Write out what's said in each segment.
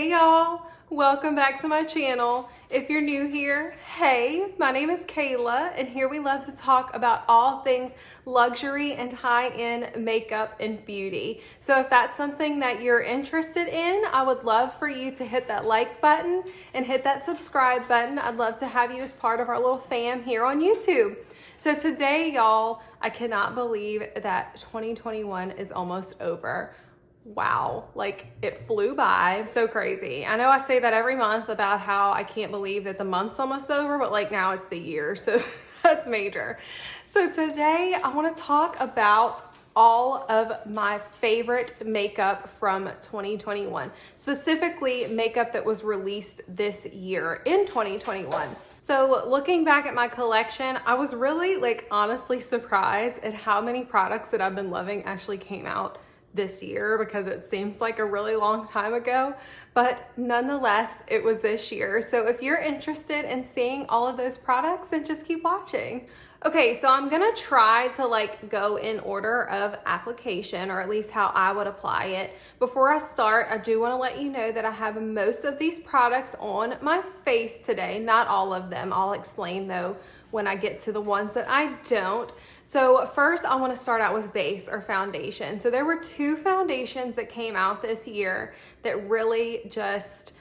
Hey y'all, welcome back to my channel. If you're new here, hey, my name is Kayla and here we love to talk about all things luxury and high-end makeup and beauty. So if that's something that you're interested in, I would love for you to hit that like button and hit that subscribe button. I'd love to have you as part of our little fam here on YouTube. So today, y'all, I cannot believe that 2021 is almost over. Wow, like it flew by. So crazy. I know I say that every month about how I can't believe that the month's almost over, but like now it's the year, so that's major. So today I want to talk about all of my favorite makeup from 2021, specifically makeup that was released this year in 2021. So looking back at my collection, I was really honestly surprised at how many products that I've been loving actually came out this year, because it seems like a really long time ago, but nonetheless, it was this year. So if you're interested in seeing all of those products, then just keep watching. Okay, so I'm gonna try to go in order of application, or at least how I would apply it. Before I start, I do wanna let you know that I have most of these products on my face today, not all of them. I'll explain though when I get to the ones that I don't. So first I want to start out with base or foundation. So there were two foundations that came out this year that really just,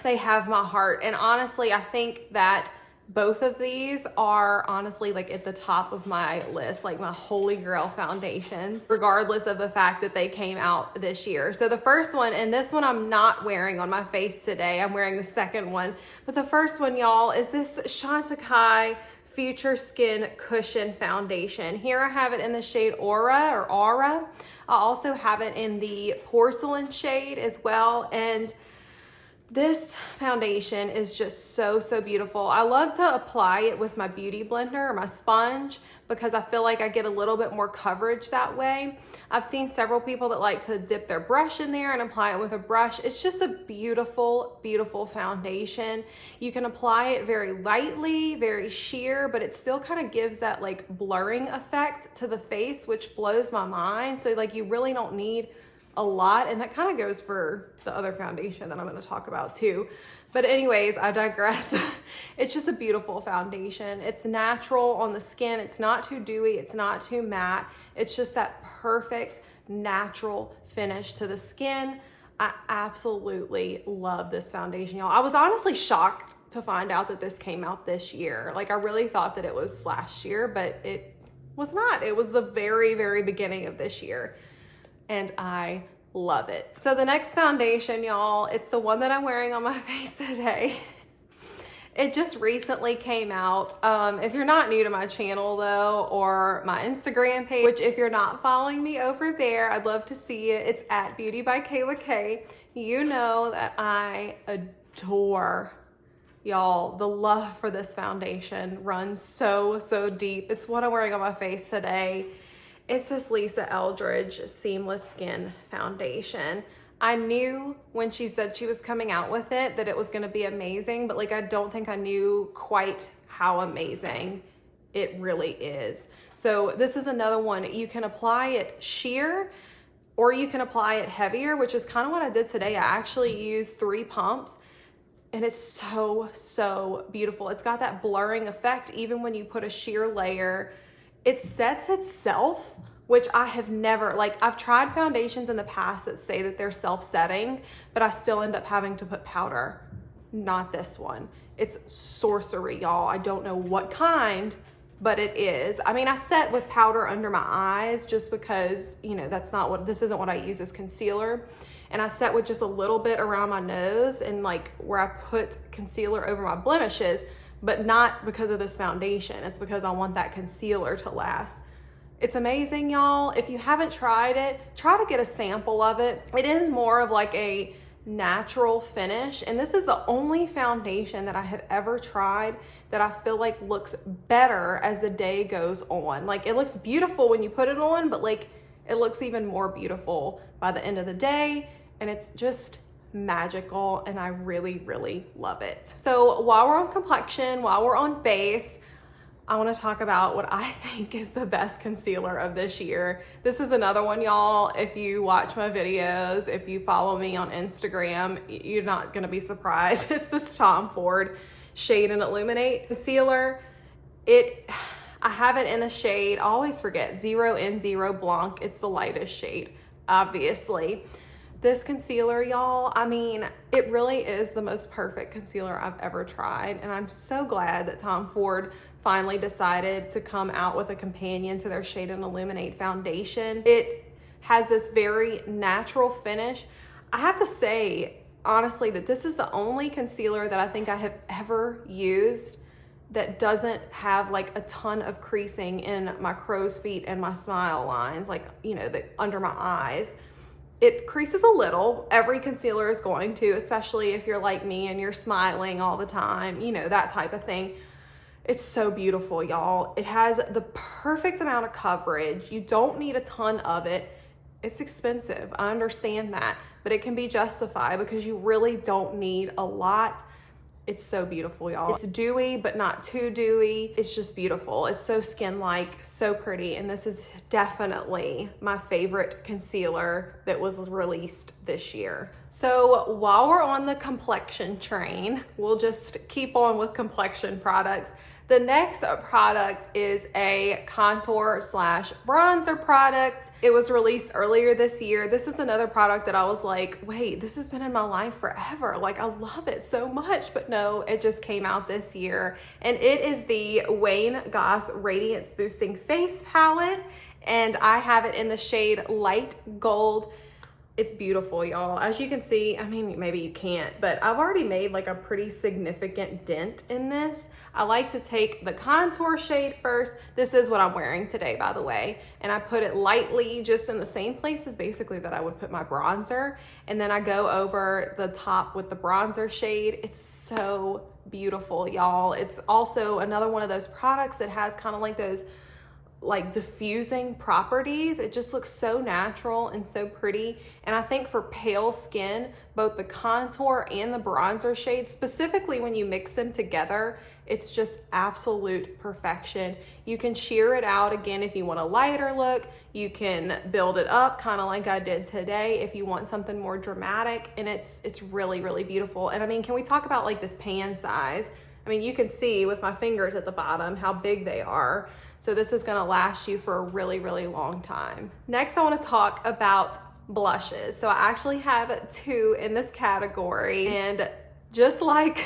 they have my heart. And honestly, I think that both of these are honestly at the top of my list, like my holy grail foundations, regardless of the fact that they came out this year. So the first one, and this one I'm not wearing on my face today, I'm wearing the second one, but the first one, y'all, is this Chantecaille Future Skin Cushion Foundation. Here I have it in the shade Aura or Aura. I also have it in the porcelain shade as well. And this foundation is just so beautiful. I love to apply it with my beauty blender or my sponge because I feel like I get a little bit more coverage that way. I've seen several people that like to dip their brush in there and apply it with a brush. It's just a beautiful, beautiful foundation. You can apply it very lightly, very sheer, but it still kind of gives that blurring effect to the face, which blows my mind. So you really don't need a lot, and that kind of goes for the other foundation that I'm going to talk about too. But anyways, I digress. It's just a beautiful foundation. It's natural on the skin. It's not too dewy. It's not too matte. It's just that perfect natural finish to the skin. I absolutely love this foundation, y'all. I was honestly shocked to find out that this came out this year. I really thought that it was last year, but it was not. It was the very beginning of this year. And I love it. So the next foundation, y'all, it's the one that I'm wearing on my face today. It just recently came out. If you're not new to my channel though, or my Instagram page, which if you're not following me over there, I'd love to see it. It's at beautybykaylak. You know that I adore, y'all, the love for this foundation runs so deep. It's what I'm wearing on my face today. It's this Eldridge Seamless Skin Foundation. I knew when she said she was coming out with it that it was gonna be amazing, but I don't think I knew quite how amazing it really is. So this is another one. You can apply it sheer or you can apply it heavier, which is kind of what I did today. I actually used 3 pumps and it's so beautiful. It's got that blurring effect even when you put a sheer layer. It sets itself, which I have never, I've tried foundations in the past that say that they're self-setting, but I still end up having to put powder. Not this one. It's sorcery, y'all. I don't know what kind, but it is. I mean, I set with powder under my eyes just because, this isn't what I use as concealer. And I set with just a little bit around my nose and where I put concealer over my blemishes, but not because of this foundation. It's because I want that concealer to last. It's amazing, y'all. If you haven't tried it, try to get a sample of it. It is more of a natural finish. And this is the only foundation that I have ever tried that I feel looks better as the day goes on. It looks beautiful when you put it on, but it looks even more beautiful by the end of the day. And it's just magical, and I really love it. So while we're on complexion, while we're on base, I want to talk about what I think is the best concealer of this year. This is another one, y'all. If you watch my videos, if you follow me on Instagram, you're not going to be surprised. It's this Tom Ford Shade and Illuminate concealer. I have it in the shade, I always forget, 0N0 Blanc. It's the lightest shade, obviously. This concealer, y'all, I mean, it really is the most perfect concealer I've ever tried. And I'm so glad that Tom Ford finally decided to come out with a companion to their Shade and Illuminate foundation. It has this very natural finish. I have to say, honestly, that this is the only concealer that I think I have ever used that doesn't have like a ton of creasing in my crow's feet and my smile lines, like, you know, under my eyes. It creases a little. Every concealer is going to, especially if you're like me and you're smiling all the time, you know, that type of thing. It's so beautiful, y'all. It has the perfect amount of coverage. You don't need a ton of it. It's expensive, I understand that, but it can be justified because you really don't need a lot. It's so beautiful, y'all. It's dewy, but not too dewy. It's just beautiful. It's so skin-like, so pretty, and this is definitely my favorite concealer that was released this year. So while we're on the complexion train, we'll just keep on with complexion products. The next product is a contour slash bronzer product. It was released earlier this year. This is another product that I was like, wait, this has been in my life forever. Like, I love it so much, but no, it just came out this year. And it is the Wayne Goss Radiance Boosting Face Palette. And I have it in the shade Light Gold. It's beautiful, y'all. As you can see, I mean, maybe you can't, but I've already made like a pretty significant dent in this. I like to take the contour shade first. This is what I'm wearing today, by the way. And I put it lightly just in the same places basically that I would put my bronzer. And then I go over the top with the bronzer shade. It's so beautiful, y'all. It's also another one of those products that has kind of like those like diffusing properties. It just looks so natural and so pretty. And I think for pale skin, both the contour and the bronzer shade, specifically when you mix them together, it's just absolute perfection. You can sheer it out again if you want a lighter look. You can build it up kind of like I did today if you want something more dramatic, and it's really, really beautiful. And I mean, can we talk about like this pan size? I mean, you can see with my fingers at the bottom how big they are. So this is gonna last you for a really, really long time. Next, I wanna talk about blushes. So I actually have two in this category, and just like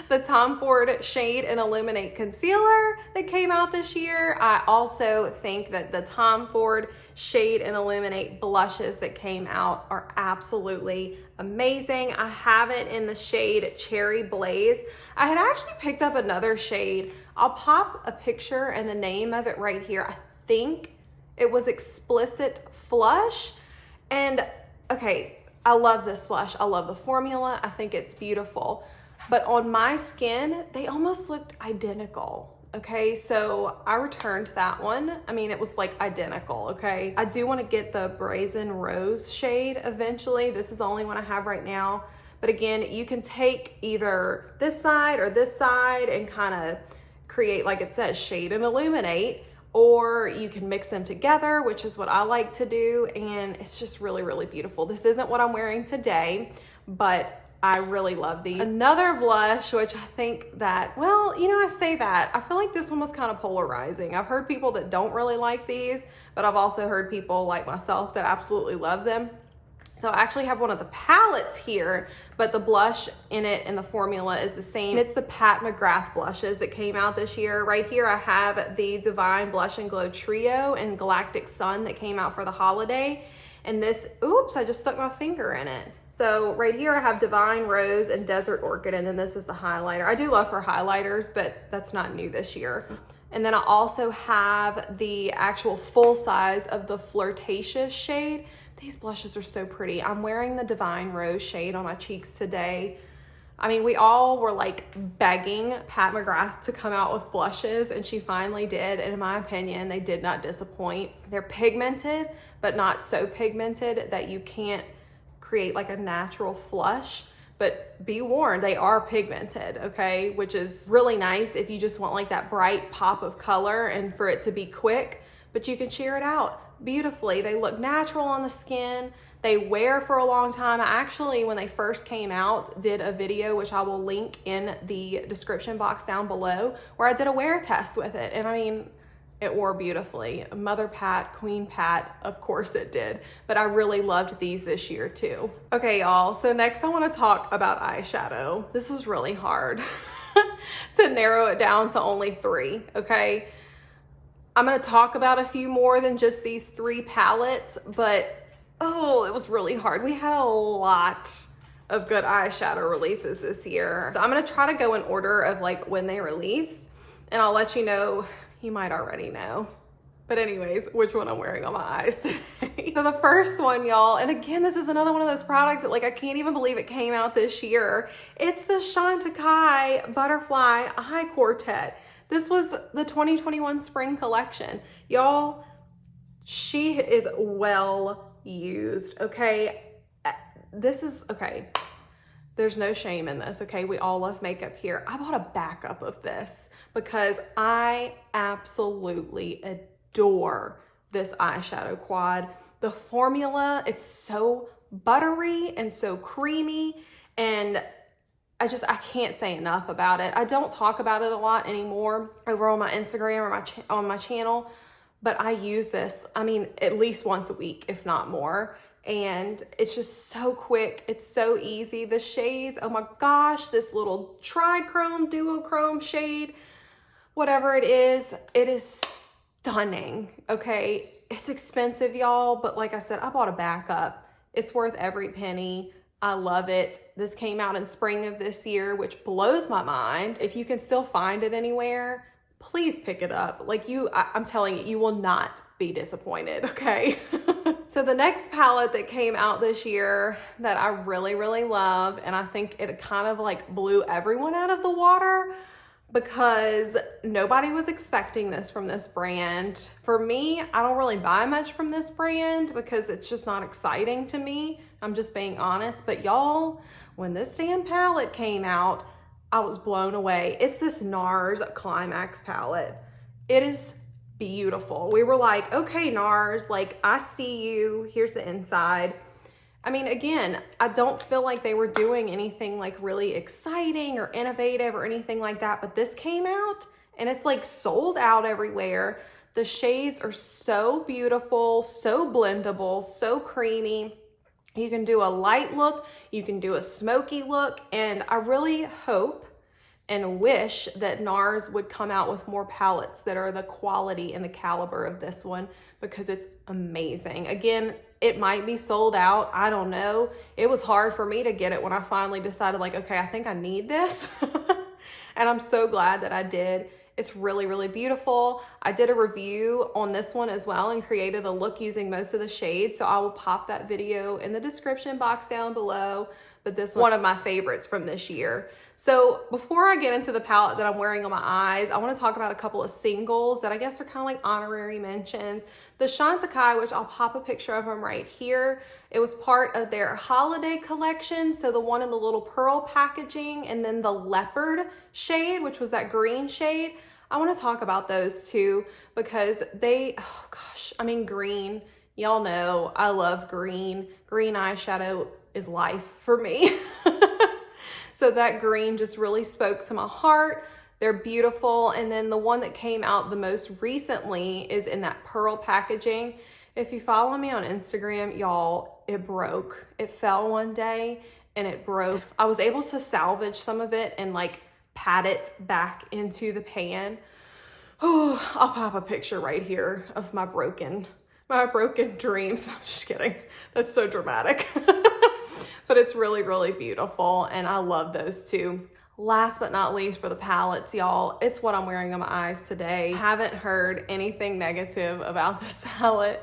the Tom Ford Shade and Illuminate Concealer that came out this year, I also think that the Tom Ford Shade and Illuminate blushes that came out are absolutely amazing. I have it in the shade Cherry Blaze. I had actually picked up another shade. I'll pop a picture and the name of it right here. I think it was Explicit Flush. And okay, I love this blush. I love the formula. I think it's beautiful. But on my skin, they almost looked identical. Okay, so I returned that one. I mean, it was like identical, okay? I do want to get the Brazen Rose shade eventually. This is the only one I have right now. But again, you can take either this side or this side and kind of create, like it says, Shade and Illuminate, or you can mix them together, which is what I like to do. And it's just really, really beautiful. This isn't what I'm wearing today, but I really love these. Another blush, which I think that, well, you know, I say that, I feel like this one was kind of polarizing. I've heard people that don't really like these, but I've also heard people like myself that absolutely love them. So I actually have one of the palettes here, but the blush in it and the formula is the same. It's the Pat McGrath blushes that came out this year. Right here I have the Divine Blush and Glow Trio and Galactic Sun that came out for the holiday. And this, oops, I just stuck my finger in it. So right here I have Divine Rose and Desert Orchid, and then this is the highlighter. I do love her highlighters, but that's not new this year. And then I also have the actual full size of the Flirtatious shade. These blushes are so pretty. I'm wearing the Divine Rose shade on my cheeks today. I mean, we all were like begging Pat McGrath to come out with blushes, and she finally did. And in my opinion, they did not disappoint. They're pigmented, but not so pigmented that you can't create like a natural flush, but be warned, they are pigmented, okay? Which is really nice if you just want like that bright pop of color and for it to be quick, but you can sheer it out beautifully. They look natural on the skin. They wear for a long time. I actually, when they first came out, did a video, which I will link in the description box down below, where I did a wear test with it. And I mean, it wore beautifully. Mother Pat, Queen Pat, of course it did. But I really loved these this year too. Okay, y'all, so next I wanna talk about eyeshadow. This was really hard to narrow it down to only 3, okay? I'm gonna talk about a few more than just these 3 palettes, but oh, it was really hard. We had a lot of good eyeshadow releases this year. So I'm gonna try to go in order of like when they release, and I'll let you know. You might already know. But anyways, which one I'm wearing on my eyes today. So the first one, y'all, and again, this is another one of those products that like, I can't even believe it came out this year. It's the Chantecaille Butterfly Eye Quartet. This was the 2021 spring collection. Y'all, she is well used, okay? This is, okay. There's no shame in this, okay? We all love makeup here. I bought a backup of this because I absolutely adore this eyeshadow quad. The formula, it's so buttery and so creamy, and I can't say enough about it. I don't talk about it a lot anymore over on my Instagram or on my channel, but I use this, I mean, at least once a week, if not more. And it's just so quick. It's so easy. The shades, oh my gosh, this little trichrome, duochrome shade, whatever it is stunning, okay? It's expensive, y'all, but like I said, I bought a backup. It's worth every penny. I love it. This came out in spring of this year, which blows my mind. If you can still find it anywhere, please pick it up. Like I'm telling you, you will not be disappointed, okay? So the next palette that came out this year that I really, really love, and I think it kind of like blew everyone out of the water because nobody was expecting this from this brand. For me, I don't really buy much from this brand because it's just not exciting to me. I'm just being honest, but y'all, when this damn palette came out, I was blown away. It's this NARS Climax palette. It is beautiful. We were like, okay, NARS, like I see you. Here's the inside. I mean, again, I don't feel like they were doing anything like really exciting or innovative or anything like that, but this came out and it's like sold out everywhere. The shades are so beautiful, so blendable, so creamy. You can do a light look, you can do a smoky look, and I really hope and wish that NARS would come out with more palettes that are the quality and the caliber of this one because it's amazing. Again, it might be sold out. I don't know. It was hard for me to get it when I finally decided like, okay, I think I need this. And I'm so glad that I did. It's really, really beautiful. I did a review on this one as well and created a look using most of the shades. So I will pop that video in the description box down below. But this is one of my favorites from this year. So before I get into the palette that I'm wearing on my eyes, I want to talk about a couple of singles that I guess are kind of like honorary mentions. The Chantecaille, which I'll pop a picture of them right here. It was part of their holiday collection. So the one in the little pearl packaging and then the leopard shade, which was that green shade. I want to talk about those two because they, oh gosh, I mean, green, y'all know I love green. Green eyeshadow is life for me. So that green just really spoke to my heart. They're beautiful. And then the one that came out the most recently is in that pearl packaging. If you follow me on Instagram, y'all, it broke. It fell one day and it broke. I was able to salvage some of it and like pat it back into the pan. Oh, I'll pop a picture right here of my broken dreams. I'm just kidding. That's so dramatic. But it's really, really beautiful, and I love those two. Last but not least for the palettes, y'all, it's what I'm wearing on my eyes today. I haven't heard anything negative about this palette,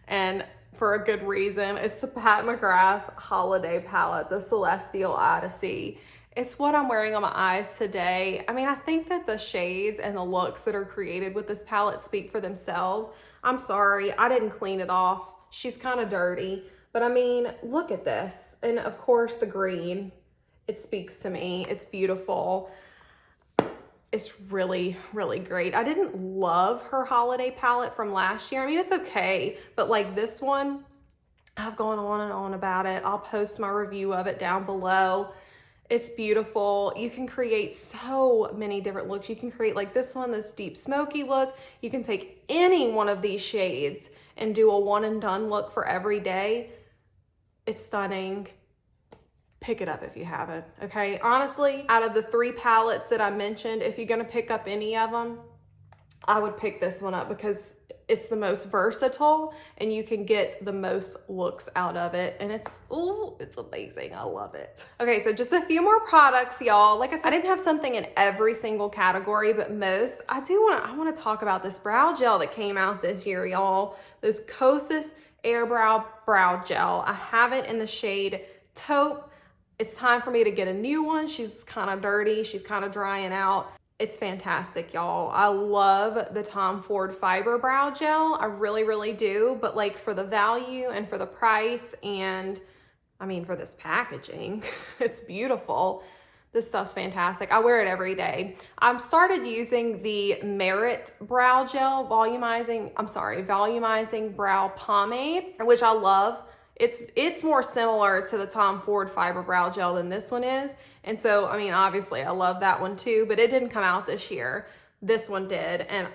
and for a good reason. It's the Pat McGrath Holiday Palette, the Celestial Odyssey. It's what I'm wearing on my eyes today. I mean, I think that the shades and the looks that are created with this palette speak for themselves. I'm sorry, I didn't clean it off. She's kind of dirty. But I mean, look at this. And of course the green. It speaks to me. It's beautiful. It's really, really great. I didn't love her holiday palette from last year. I mean, it's okay, but like this one, I've gone on and on about it. I'll post my review of it down below. It's beautiful. You can create so many different looks. You can create like this one, this deep smoky look. You can take any one of these shades and do a one and done look for every day. It's stunning. Pick it up if you haven't, okay? Honestly, out of the 3 palettes that I mentioned, if you're gonna pick up any of them, I would pick this one up because it's the most versatile and you can get the most looks out of it. And it's amazing. I love it. Okay, so just a few more products, y'all. Like I said, I didn't have something in every single category, but most. I wanna talk about this brow gel that came out this year, y'all. This Kosas Airbrow Brow Gel. I have it in the shade Taupe. It's time for me to get a new one. She's kind of dirty. She's kind of drying out. It's fantastic, y'all. I love the Tom Ford Fiber Brow Gel. I really, really do. But like for the value and for the price and I mean for this packaging, it's beautiful. This stuff's fantastic. I wear it every day. I've started using the Merit Brow Gel volumizing brow pomade, which I love. It's more similar to the Tom Ford Fiber Brow Gel than this one is. And so, I mean, obviously I love that one too, but it didn't come out this year. This one did, and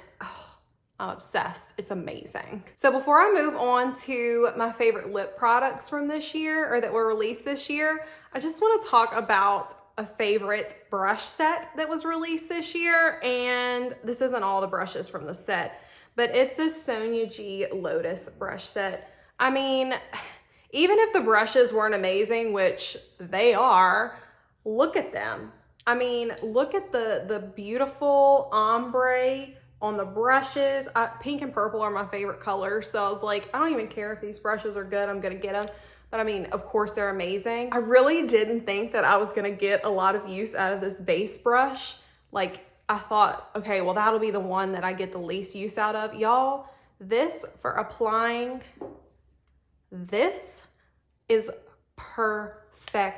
I'm obsessed. It's amazing. So before I move on to my favorite lip products from this year or that were released this year, I just want to talk about a favorite brush set that was released this year. And this isn't all the brushes from the set, but it's this Sonia G Lotus brush set. I mean, even if the brushes weren't amazing, which they are, look at them. I mean, look at the beautiful ombre on the brushes. Pink and purple are my favorite colors. So I was like, I don't even care if these brushes are good. I'm gonna get them. But I mean, of course they're amazing. I really didn't think that I was gonna get a lot of use out of this base brush. Like I thought, okay, well that'll be the one that I get the least use out of. Y'all, this for applying, this is perfection.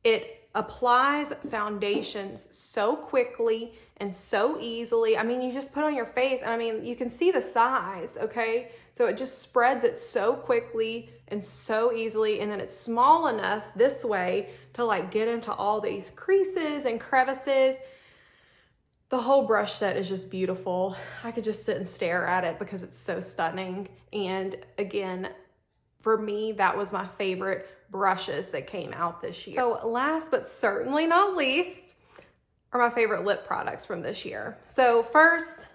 It applies foundations so quickly and so easily. I mean, you just put on your face and I mean, you can see the size, okay? So it just spreads it so quickly and so easily. And then it's small enough this way to like get into all these creases and crevices. The whole brush set is just beautiful. I could just sit and stare at it because it's so stunning. And again, for me, that was my favorite brushes that came out this year. So last but certainly not least are my favorite lip products from this year. So first,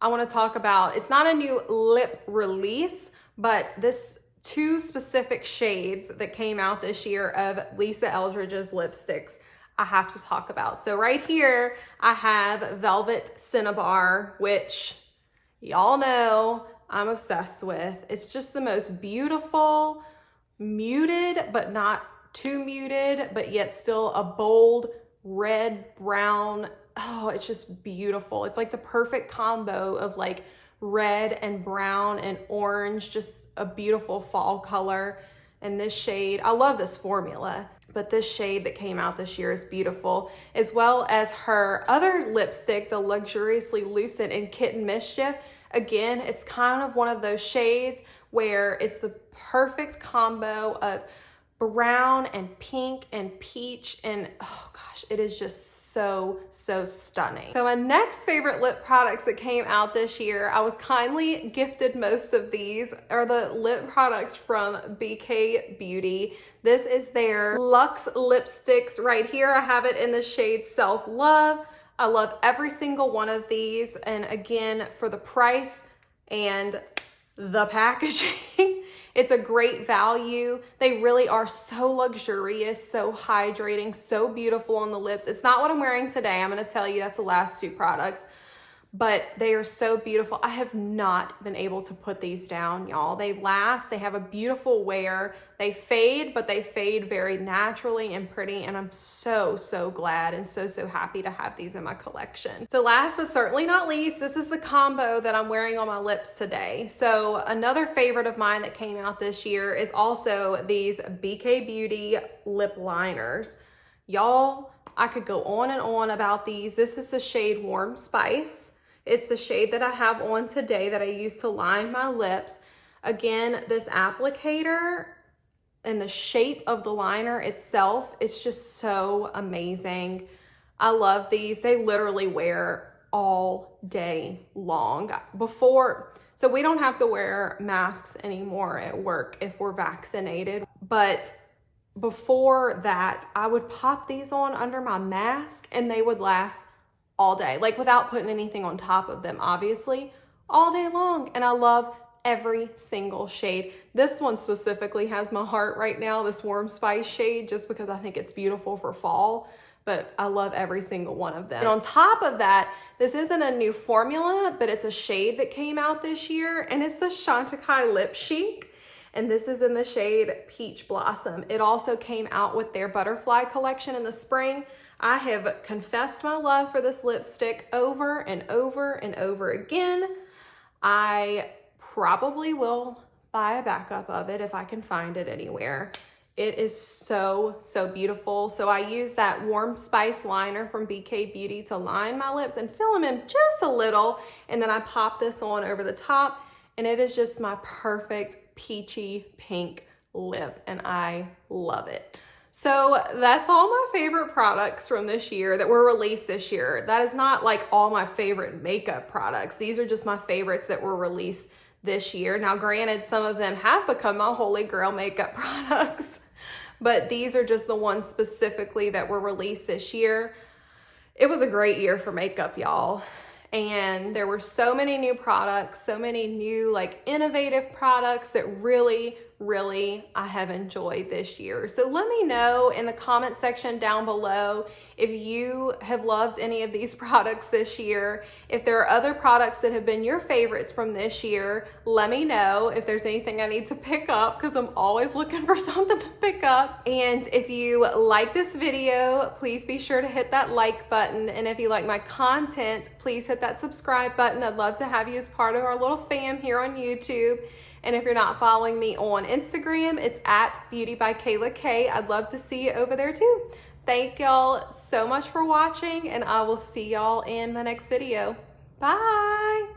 I want to talk about, it's not a new lip release, but this 2 specific shades that came out this year of Lisa Eldridge's lipsticks I have to talk about. So right here, I have Velvet Cinnabar, which y'all know I'm obsessed with. It's just the most beautiful, muted, but not too muted, but yet still a bold red, brown. Oh, it's just beautiful. It's like the perfect combo of like red and brown and orange, just a beautiful fall color. And this shade, I love this formula, but this shade that came out this year is beautiful, as well as her other lipstick, the Luxuriously Lucent in Kitten Mischief. Again, it's kind of one of those shades where it's the perfect combo of brown and pink and peach, and oh gosh, it is just so stunning. So my next favorite lip products that came out this year, I was kindly gifted most of these, are the lip products from BK Beauty. This is their Luxe lipsticks right here. I have it in the shade Self Love. I love every single one of these, and again, for the price and the packaging, it's a great value. They really are so luxurious, so hydrating, so beautiful on the lips. It's not what I'm wearing today. I'm gonna tell you that's the last 2 products, but they are so beautiful. I have not been able to put these down, y'all. They last, they have a beautiful wear. They fade, but they fade very naturally and pretty, and I'm so, so glad and so, so happy to have these in my collection. So last but certainly not least, this is the combo that I'm wearing on my lips today. So another favorite of mine that came out this year is also these BK Beauty lip liners. Y'all, I could go on and on about these. This is the shade Warm Spice. It's the shade that I have on today that I use to line my lips. Again, this applicator and the shape of the liner itself, it's just so amazing. I love these. They literally wear all day long. So we don't have to wear masks anymore at work if we're vaccinated, but before that, I would pop these on under my mask and they would last all day, like without putting anything on top of them, obviously, all day long. And I love every single shade. This one specifically has my heart right now, this Warm Spice shade, just because I think it's beautiful for fall, but I love every single one of them. And on top of that, this isn't a new formula, but it's a shade that came out this year, and it's the Chantecaille Lip Chic. And this is in the shade Peach Blossom. It also came out with their Butterfly collection in the spring. I have confessed my love for this lipstick over and over and over again. I probably will buy a backup of it if I can find it anywhere. It is so, so beautiful. So I use that Warm Spice liner from BK Beauty to line my lips and fill them in just a little. And then I pop this on over the top, and it is just my perfect peachy pink lip, and I love it. So that's all my favorite products from this year that were released this year. That is not like all my favorite makeup products. These are just my favorites that were released this year. Now, granted, some of them have become my holy grail makeup products, but these are just the ones specifically that were released this year. It was a great year for makeup, y'all. And there were so many new products, so many new like innovative products that really I have enjoyed this year. So let me know in the comment section down below if you have loved any of these products this year. If there are other products that have been your favorites from this year, let me know if there's anything I need to pick up, because I'm always looking for something to pick up. And if you like this video, please be sure to hit that like button. And if you like my content, please hit that subscribe button. I'd love to have you as part of our little fam here on YouTube. And if you're not following me on Instagram, it's at beautybykaylak. I'd love to see you over there too. Thank y'all so much for watching, and I will see y'all in my next video. Bye.